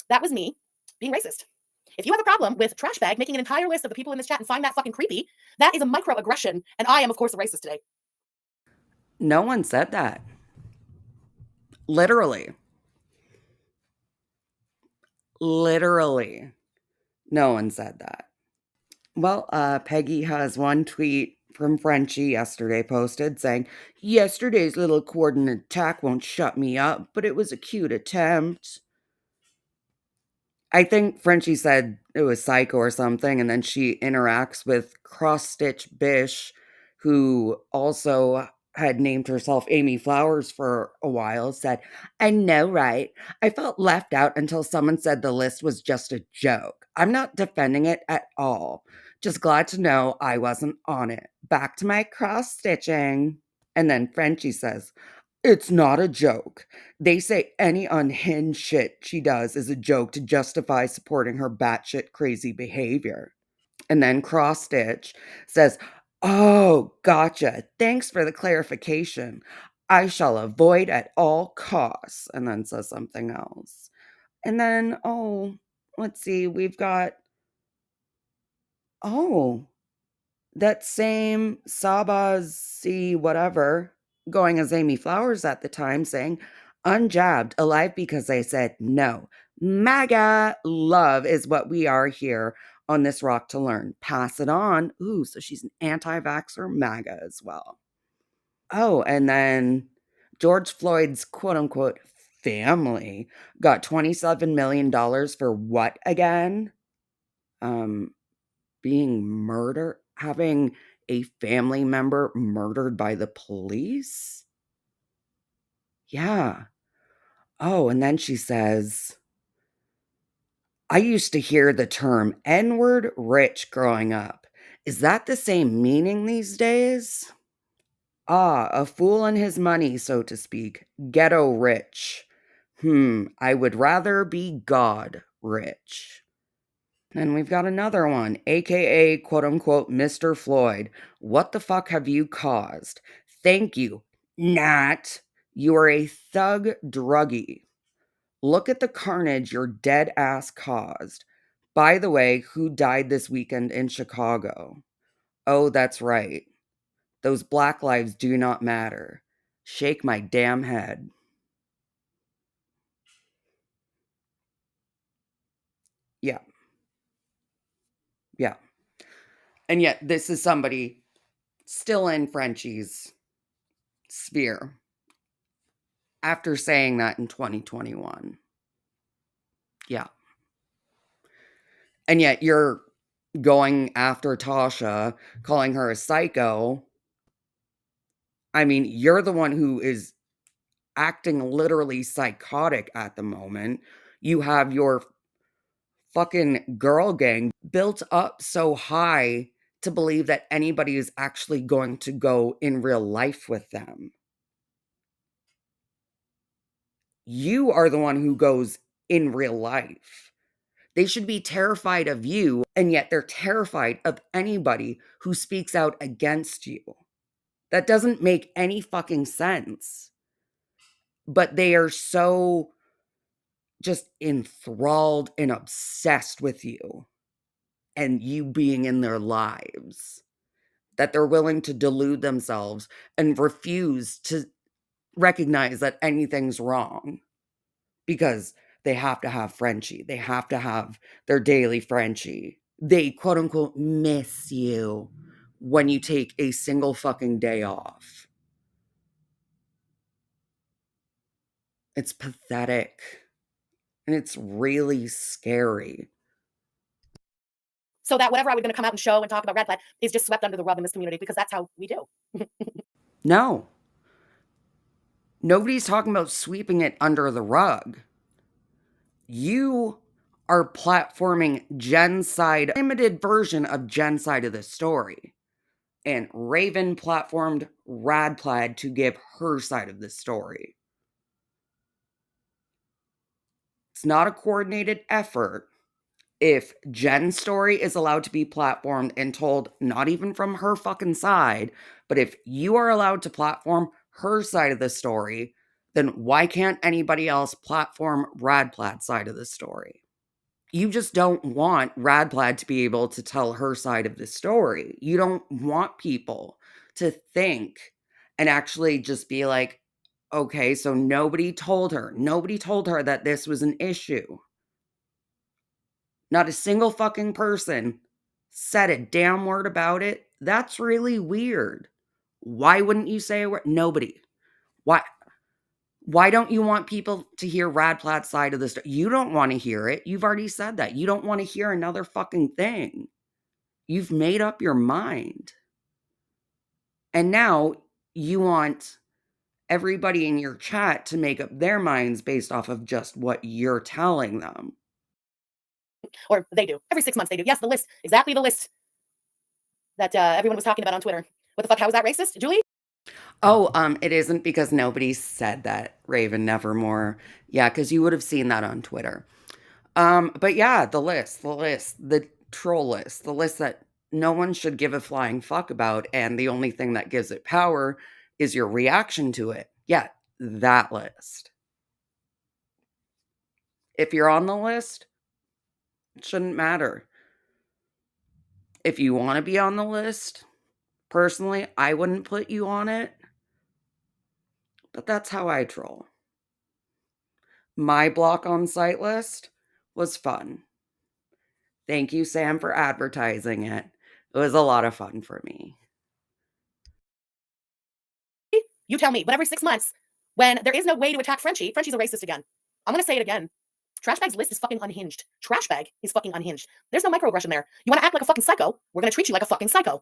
That was me being racist. If you have a problem with Trash Bag making an entire list of the people in this chat and find that fucking creepy, that is a microaggression, and I am, of course, a racist today. No one said that. Literally. Literally. No one said that. Well, Peggy has one tweet from Frenchie yesterday posted saying, "Yesterday's little coordinated attack won't shut me up, but it was a cute attempt." I think Frenchie said it was Psycho or something, and then she interacts with Cross Stitch Bish, who also had named herself Amy Flowers for a while, said, "I know, right? I felt left out until someone said the list was just a joke. I'm not defending it at all. Just glad to know I wasn't on it. Back to my cross stitching." And then Frenchie says, "It's not a joke. They say any unhinged shit she does is a joke to justify supporting her batshit crazy behavior." And then Cross Stitch says, "Oh, gotcha. Thanks for the clarification. I shall avoid at all costs." And then says something else. And then, let's see, we've got, oh, that same Sabazi whatever, going as Amy Flowers at the time, saying, "Unjabbed, alive because I said no. MAGA love is what we are here on this rock to learn. Pass it on." Ooh, so she's an anti-vaxxer MAGA as well. Oh, and then George Floyd's quote-unquote family got $27 million for what again? Being murdered, having a family member murdered by the police? Yeah. Oh, and then she says, "I used to hear the term N-word rich growing up. Is that the same meaning these days? Ah, a fool and his money, so to speak. Ghetto rich. I would rather be God rich." And we've got another one, aka quote unquote Mr. Floyd. "What the fuck have you caused? Thank you. Not. You are a thug druggie. Look at the carnage your dead ass caused. By the way, who died this weekend in Chicago? Oh, that's right. Those black lives do not matter. Shake my damn head." Yeah. Yeah. And yet, this is somebody still in Frenchie's sphere after saying that in 2021. Yeah. And yet you're going after Tasha, calling her a psycho. I mean, you're the one who is acting literally psychotic at the moment. You have your fucking girl gang built up so high to believe that anybody is actually going to go in real life with them. You are the one who goes in real life. They should be terrified of you, and yet they're terrified of anybody who speaks out against you. That doesn't make any fucking sense. But they are so just enthralled and obsessed with you and you being in their lives that they're willing to delude themselves and refuse to recognize that anything's wrong because they have to have Frenchie. They have to have their daily Frenchie. They quote unquote miss you when you take a single fucking day off. It's pathetic. And it's really scary. So that whatever I was going to come out and show and talk about RadPlaid is just swept under the rug in this community because that's how we do. No. Nobody's talking about sweeping it under the rug. You are platforming Jen's side, limited version of Jen's side of the story. And Raven platformed RadPlaid to give her side of the story. It's not a coordinated effort. If Jen's story is allowed to be platformed and told not even from her fucking side, but if you are allowed to platform her side of the story, then why can't anybody else platform RadPlaid's side of the story? You just don't want RadPlaid to be able to tell her side of the story. You don't want people to think and actually just be like, okay, so nobody told her. Nobody told her that this was an issue. Not a single fucking person said a damn word about it. That's really weird. Why wouldn't you say a word? Nobody. Why? Why don't you want people to hear RadPlaid's side of the story? You don't want to hear it. You've already said that. You don't want to hear another fucking thing. You've made up your mind. And now you want everybody in your chat to make up their minds based off of just what you're telling them. Or they do. Every 6 months they do. Yes, the list. Exactly the list that everyone was talking about on Twitter. What the fuck? How is that racist, Julie? Oh, it isn't because nobody said that, Raven Nevermore. Yeah, because you would have seen that on Twitter. But yeah, the troll list, the list that no one should give a flying fuck about, and the only thing that gives it power is your reaction to it. Yeah, that list. If you're on the list, it shouldn't matter. If you want to be on the list, personally, I wouldn't put you on it, but that's how I troll. My block on site list was fun. Thank you, Sam, for advertising it. It was a lot of fun for me. You tell me. But every 6 months, when there is no way to attack Frenchie, Frenchie's a racist again. I'm gonna say it again. Trashbag's list is fucking unhinged. Trashbag is fucking unhinged. There's no microaggression there. You want to act like a fucking psycho? We're gonna treat you like a fucking psycho.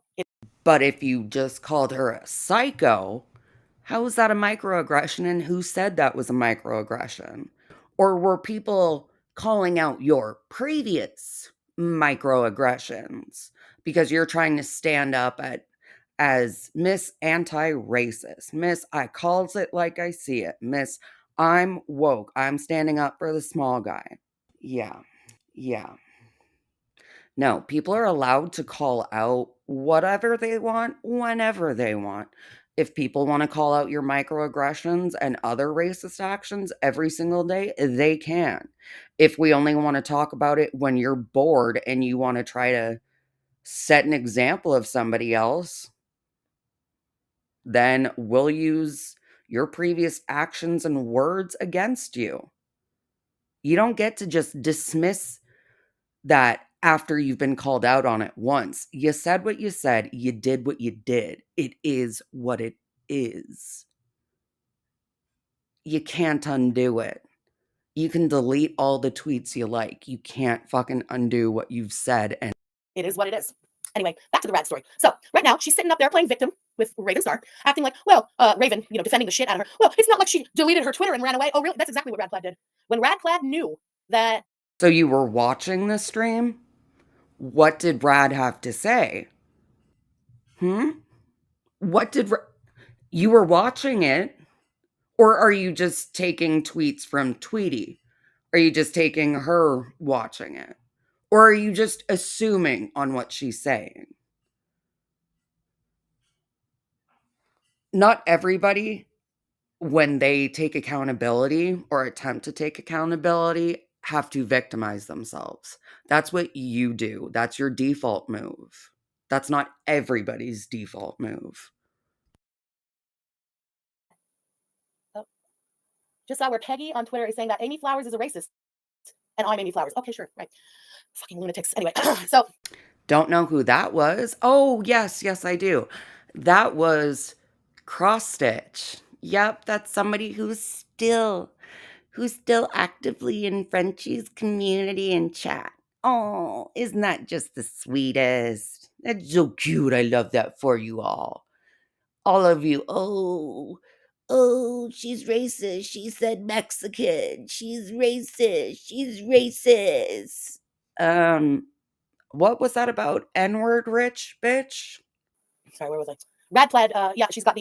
But if you just called her a psycho, how is that a microaggression, and who said that was a microaggression? Or were people calling out your previous microaggressions because you're trying to stand up as Miss Anti-Racist, Miss I calls it like I see it, Miss I'm woke, I'm standing up for the small guy. Yeah, yeah. No, people are allowed to call out whatever they want, whenever they want. If people want to call out your microaggressions and other racist actions every single day, they can. If we only want to talk about it when you're bored and you want to try to set an example of somebody else, then we'll use your previous actions and words against you. You don't get to just dismiss that after you've been called out on it once. You said what you said, you did what you did. It is what it is. You can't undo it. You can delete all the tweets you like. You can't fucking undo what you've said. And it is what it is. Anyway, back to the Rad story. So right now she's sitting up there playing victim with Raven Star, acting like, well, Raven, defending the shit out of her. Well, it's not like she deleted her Twitter and ran away. Oh, really? That's exactly what RadPlaid did. When RadPlaid knew that. So you were watching the stream? What did Brad have to say? What did you were watching it? Or are you just taking tweets from Tweety? Are you just taking her watching it? Or are you just assuming on what she's saying? Not everybody, when they take accountability or attempt to take accountability, have to victimize themselves. That's what you do. That's your default move. That's not everybody's default move. Just saw where Peggy on Twitter is saying that Amy Flowers is a racist. And I'm Amy Flowers. Okay, sure, right. Fucking lunatics. Anyway, so. Don't know who that was. Oh, yes, I do. That was Cross Stitch. Yep, that's somebody who's still actively in Frenchie's community and chat. Oh, isn't that just the sweetest? That's so cute. I love that for you all. All of you. Oh, she's racist. She said Mexican. She's racist. She's racist. What was that about? N-word rich bitch? Sorry, where was I? RadPlaid, yeah, she's got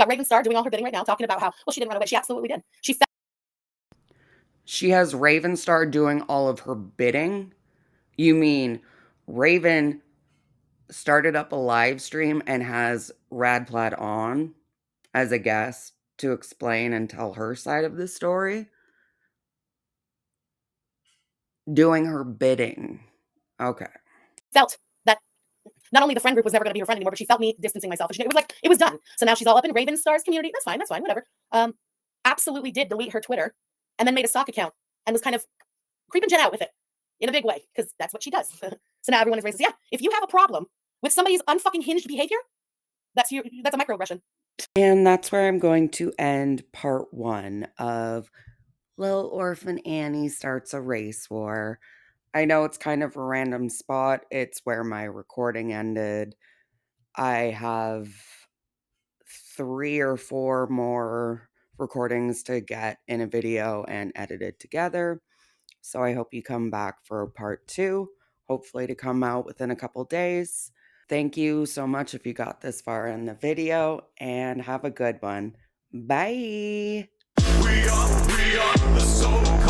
Raven Star doing all her bidding right now, talking about how, well, she didn't run away. She absolutely did. She She has Ravenstar doing all of her bidding? You mean Raven started up a live stream and has RadPlaid on as a guest to explain and tell her side of the story? Doing her bidding. Okay. Felt that not only the friend group was never going to be her friend anymore, but she felt me distancing myself. It was like, it was done. So now she's all up in Raven Star's community. That's fine, whatever. Absolutely did delete her Twitter and then made a stock account and was kind of creeping Jen out with it in a big way, because that's what she does. So now everyone is racist. Yeah, if you have a problem with somebody's unfucking hinged behavior, that's a microaggression. And that's where I'm going to end part 1 of Lil Orphan Annie Starts a Race War. I know it's kind of a random spot. It's where my recording ended. I have 3 or 4 more recordings to get in a video and edited together. So I hope you come back for part 2, hopefully to come out within a couple days. Thank you so much if you got this far in the video, and have a good one. Bye. We are the soul.